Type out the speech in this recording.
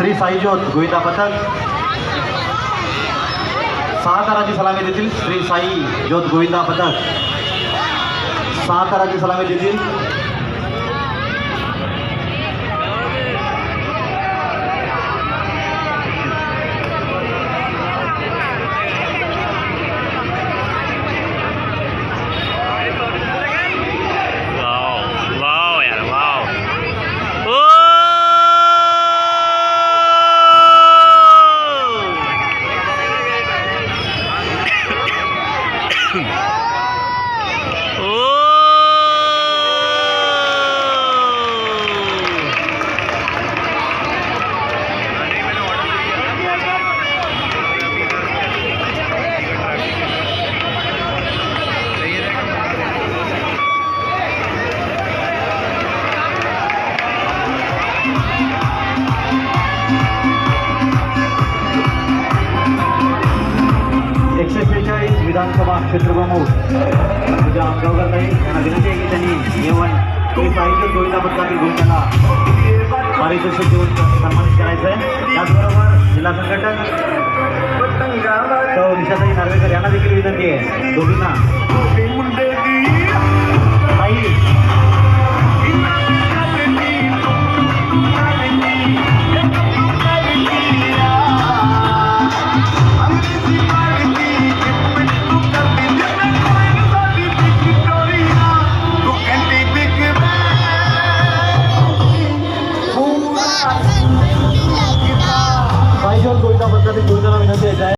श्री साईज्योत गोविंदा पथक, 6 ताराची सलामी देतील श्री साई ज्योत गोविंदा पथक, 6 ताराची सलामी देतील. विधानसभा क्षेत्रप्रमुख तुझ्या आमगावकर ताई यांना विनंती आहे की त्यांनी येऊन श्री साईज्योत गोविंदा पथकातील गोविंदांना पारितोषिक देऊन सन्मानित करायचं आहे. त्याचबरोबर जिल्हा संघटक सौ निशाताई नार्वेकर यांना देखील विनंती आहे दोघींना साईज्योत गोविंदा पथकातील गोविंदांना विनंती आहे.